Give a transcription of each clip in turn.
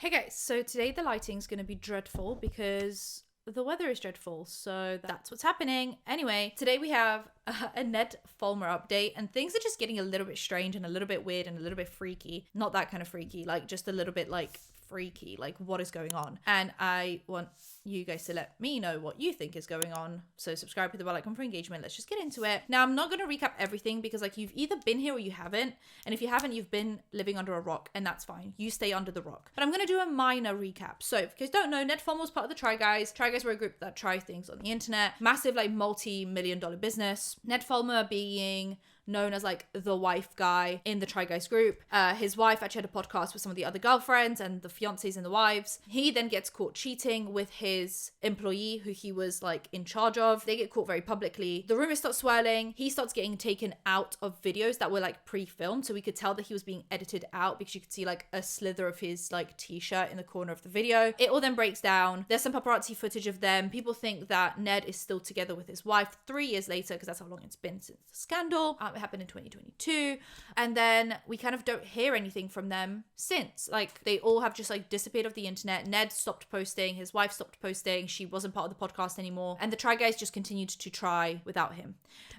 Hey guys, so today the lighting's going to be dreadful because the weather is dreadful, so that's what's happening. Anyway, today we have a Ned Fulmer update, and things are just getting a little bit strange and a little bit weird and a little bit freaky. Not that kind of freaky, like just a little bit like freaky, like what is going on? And I want you guys to let me know what you think is going on. So subscribe, hit the bell icon for engagement. Let's just get into it. Now, I'm not going to recap everything because like you've either been here or you haven't. And if you haven't, you've been living under a rock, and that's fine. You stay under the rock. But I'm going to do a minor recap. So if you guys don't know, Ned Fulmer was part of the Try Guys. Try Guys were a group that try things on the internet. Massive, like multi-million-dollar business. Ned Fulmer being known as like the wife guy in the Try Guys group. His wife actually had a podcast with some of the other girlfriends and the fiancés and the wives. He then gets caught cheating with his employee who he was like in charge of. They get caught very publicly. The rumors start swirling. He starts getting taken out of videos that were like pre-filmed, so we could tell that he was being edited out because you could see like a slither of his like t-shirt in the corner of the video. It all then breaks down. There's some paparazzi footage of them. People think that Ned is still together with his wife 3 years later because that's how long it's been since the scandal. It happened in 2022, and then we kind of don't hear anything from them since. Like they all have just like disappeared off the internet. Ned stopped posting, his wife stopped posting, she wasn't part of the podcast anymore, and the Try Guys just continued to try without him.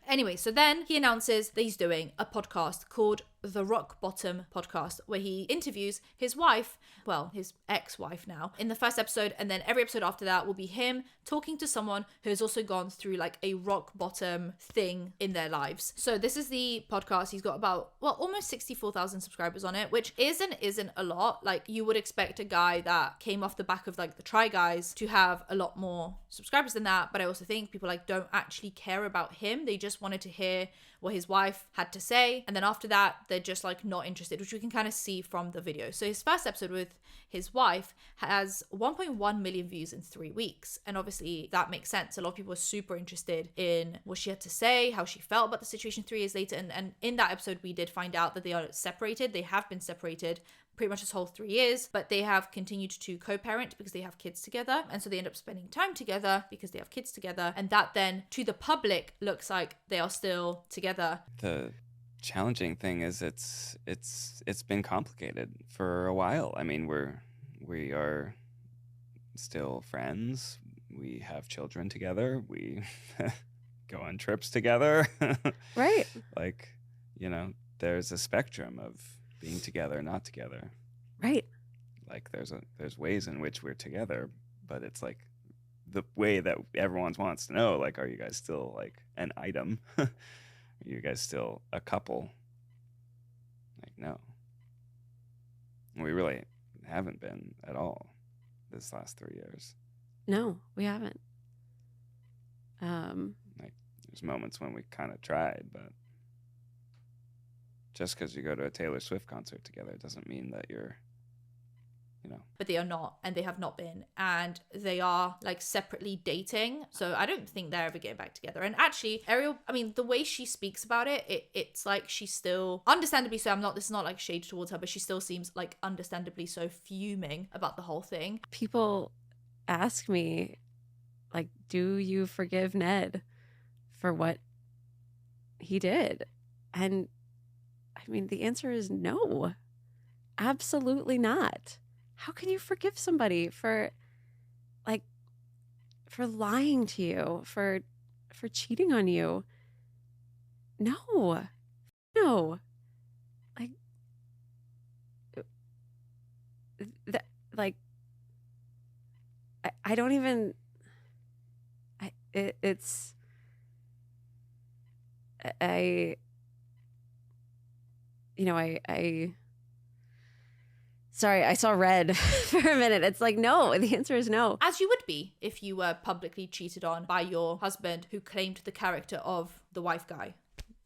Anyway, so then he announces that he's doing a podcast called The Rock Bottom Podcast, where he interviews his wife, well, his ex-wife now, in the first episode, and then every episode after that will be him talking to someone who has also gone through like a rock bottom thing in their lives. So this is the podcast. He's got about, well, almost 64,000 subscribers on it, which isn't a lot. Like you would expect a guy that came off the back of like the Try Guys to have a lot more subscribers than that, but I also think people like don't actually care about him. They just wanted to hear what his wife had to say, and then after that they're just like not interested, which we can kind of see from the video. So his first episode with his wife has 1.1 million views in 3 weeks, and obviously that makes sense. A lot of people are super interested in what she had to say, how she felt about the situation 3 years later, and in that episode we did find out that they are separated. They have been separated pretty much this whole 3 years, but they have continued to co-parent because they have kids together, and so they end up spending time together because they have kids together, and that then to the public looks like they are still together. The challenging thing is it's been complicated for a while. I mean, we are still friends, we have children together, we go on trips together. Right. Like, you know, there's a spectrum of being together, not together. Right. Like there's ways in which we're together, but it's like the way that everyone wants to know, like, are you guys still like an item? Are you guys still a couple? Like, no. We really haven't been at all this last 3 years. No, we haven't. Like there's moments when we kind of tried, but just because you go to a Taylor Swift concert together doesn't mean that you're, you know. But they are not, and they have not been, and they are like separately dating. So I don't think they're ever getting back together. And actually, Ariel, I mean, the way she speaks about it's like she's still, understandably so, this is not like shade towards her, but she still seems like understandably so fuming about the whole thing. People ask me, like, do you forgive Ned for what he did? And I mean, the answer is no, absolutely not. How can you forgive somebody for lying to you, for cheating on you? No. I don't even, sorry, I saw red for a minute. It's like, no, the answer is no. As you would be if you were publicly cheated on by your husband who claimed the character of the wife guy.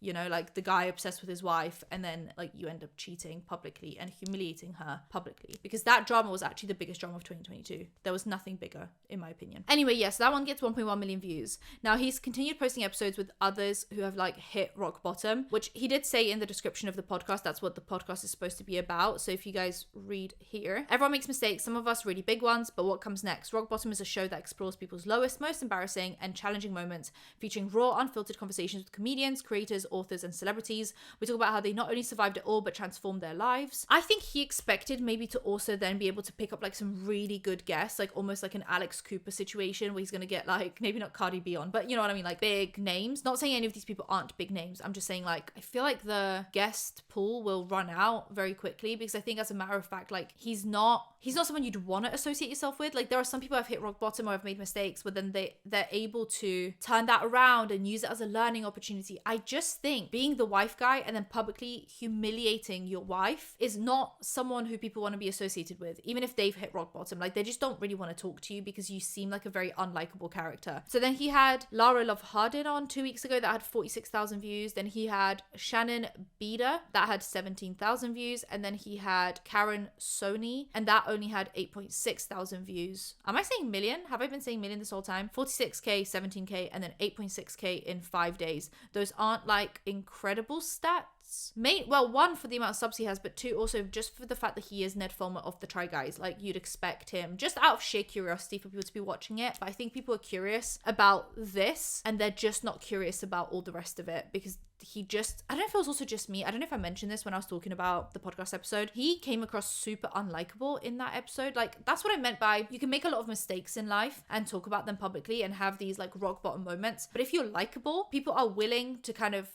You know, like the guy obsessed with his wife, and then like you end up cheating publicly and humiliating her publicly, because that drama was actually the biggest drama of 2022. There was nothing bigger, in my opinion. Anyway, yes, that one gets 1.1 million views. Now he's continued posting episodes with others who have like hit rock bottom, which he did say in the description of the podcast. That's what the podcast is supposed to be about. So if you guys read here, everyone makes mistakes, some of us really big ones, but what comes next? Rock Bottom is a show that explores people's lowest, most embarrassing and challenging moments, featuring raw, unfiltered conversations with comedians, creators, authors, and celebrities. We talk about how they not only survived it all, but transformed their lives. I think he expected maybe to also then be able to pick up like some really good guests, like almost like an Alex Cooper situation where he's going to get like, maybe not Cardi B on, but you know what I mean? Like big names. Not saying any of these people aren't big names. I'm just saying like, I feel like the guest pool will run out very quickly because I think as a matter of fact, like he's not someone you'd want to associate yourself with. Like there are some people who've hit rock bottom or have made mistakes, but then they're able to turn that around and use it as a learning opportunity. I just think being the wife guy and then publicly humiliating your wife is not someone who people want to be associated with, even if they've hit rock bottom. Like they just don't really want to talk to you because you seem like a very unlikable character. So then he had Lara Love Hardin on 2 weeks ago that had 46,000 views. Then he had Shannon Beder that had 17,000 views, and then he had Karen Sony and that only had 8.6 thousand views. Am I saying million? Have I been saying million this whole time? 46k, 17k, and then 8.6k in 5 days. Those aren't like incredible stats. Well, one for the amount of subs he has, but two also just for the fact that he is Ned Fulmer of the Try Guys. Like you'd expect him just out of sheer curiosity for people to be watching it. But I think people are curious about this and they're just not curious about all the rest of it because I don't know if it was also just me. I don't know if I mentioned this when I was talking about the podcast episode. He came across super unlikable in that episode. Like that's what I meant by you can make a lot of mistakes in life and talk about them publicly and have these like rock bottom moments. But if you're likable, people are willing to kind of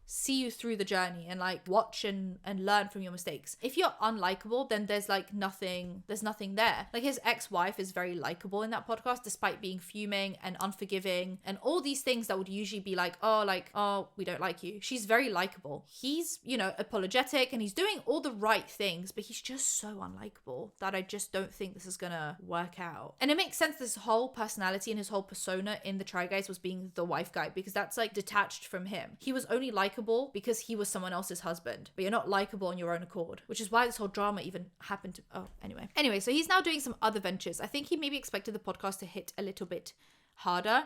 see you through the journey and like watch and learn from your mistakes. If you're unlikable, then there's nothing there. Like his ex-wife is very likable in that podcast despite being fuming and unforgiving and all these things that would usually be like, oh, we don't like you. She's very likable. He's, apologetic and he's doing all the right things, but he's just so unlikable that I just don't think this is gonna work out. And it makes sense this whole personality and his whole persona in the Try Guys was being the wife guy because that's like detached from him. He was only likable because he was someone else's husband, but you're not likable on your own accord, which is why this whole drama even happened. Anyway, so he's now doing some other ventures. I think he maybe expected the podcast to hit a little bit harder,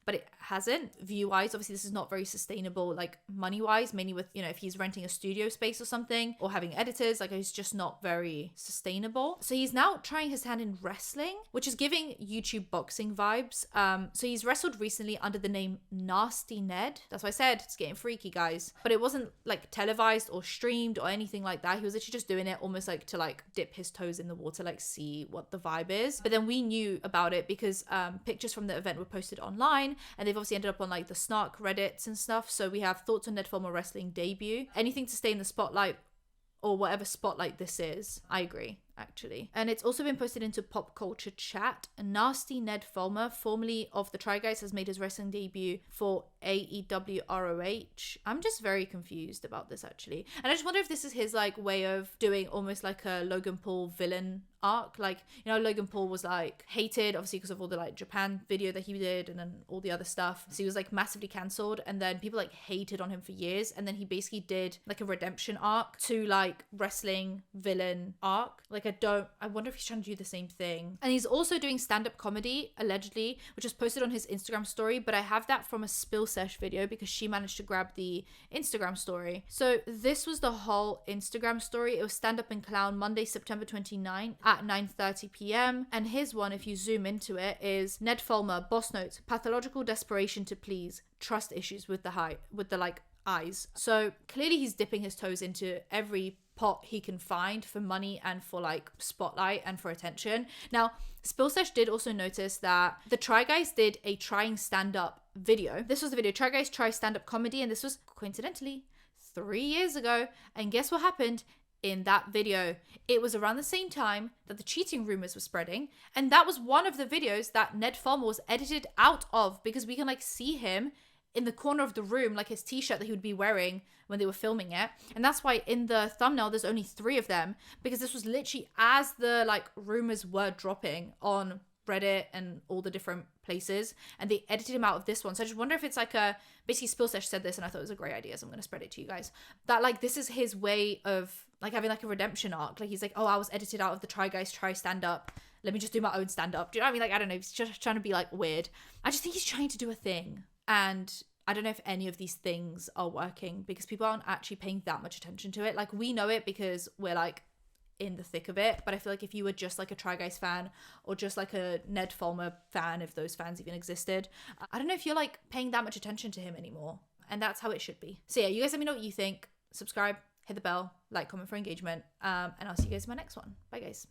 but it hasn't. View-wise, obviously this is not very sustainable, like money-wise, mainly with, if he's renting a studio space or something or having editors, like it's just not very sustainable. So he's now trying his hand in wrestling, which is giving YouTube boxing vibes. So he's wrestled recently under the name Nasty Ned. That's why I said it's getting freaky, guys. But it wasn't like televised or streamed or anything like that. He was literally just doing it almost like to like dip his toes in the water, like see what the vibe is. But then we knew about it because pictures from the event were posted online. And they've obviously ended up on like the Snark Reddits and stuff. So we have thoughts on Ned Fulmer wrestling debut. Anything to stay in the spotlight or whatever spotlight this is. I agree, actually. And it's also been posted into Pop Culture Chat. Nasty Ned Fulmer, formerly of the Try Guys, has made his wrestling debut for AEW ROH. I'm just very confused about this, actually. And I just wonder if this is his like way of doing almost like a Logan Paul villain arc. Like, Logan Paul was like hated obviously because of all the like Japan video that he did and then all the other stuff. So he was like massively cancelled and then people like hated on him for years, and then he basically did like a redemption arc to like wrestling villain arc. Like I wonder if he's trying to do the same thing. And he's also doing stand-up comedy allegedly, which is posted on his Instagram story, but I have that from a Spill Sesh video because she managed to grab the Instagram story. So this was the whole Instagram story. It was Stand Up and Clown Monday, September 29 at 9:30 p.m. And his one, if you zoom into it, is Ned Fulmer, boss notes, pathological desperation to please, trust issues with the like eyes. So clearly he's dipping his toes into every pot he can find for money and for like spotlight and for attention. Now, Spillsesh did also notice that the Try Guys did a trying stand-up video. This was the video, Try Guys Try Stand-Up Comedy, and this was coincidentally 3 years ago. And guess what happened? In that video, it was around the same time that the cheating rumors were spreading, and that was one of the videos that Ned Fulmer was edited out of because we can like see him in the corner of the room, like his t-shirt that he would be wearing when they were filming it. And that's why in the thumbnail there's only 3 of them, because this was literally as the like rumors were dropping on Reddit and all the different places, and they edited him out of this one. So I just wonder if it's like basically Spillsesh said this and I thought it was a great idea, so I'm going to spread it to you guys, that like this is his way of like having like a redemption arc. Like he's like, oh, I was edited out of the Try Guys Try stand up, let me just do my own stand up. Do you know what I mean? Like, I don't know, he's just trying to be like weird. I just think he's trying to do a thing, and I don't know if any of these things are working because people aren't actually paying that much attention to it. Like, we know it because we're like in the thick of it, but I feel like if you were just like a Try Guys fan or just like a Ned Fulmer fan, if those fans even existed, I don't know if you're like paying that much attention to him anymore. And that's how it should be. So yeah, you guys let me know what you think. Subscribe, hit the bell, like, comment for engagement. And I'll see you guys in my next one. Bye guys.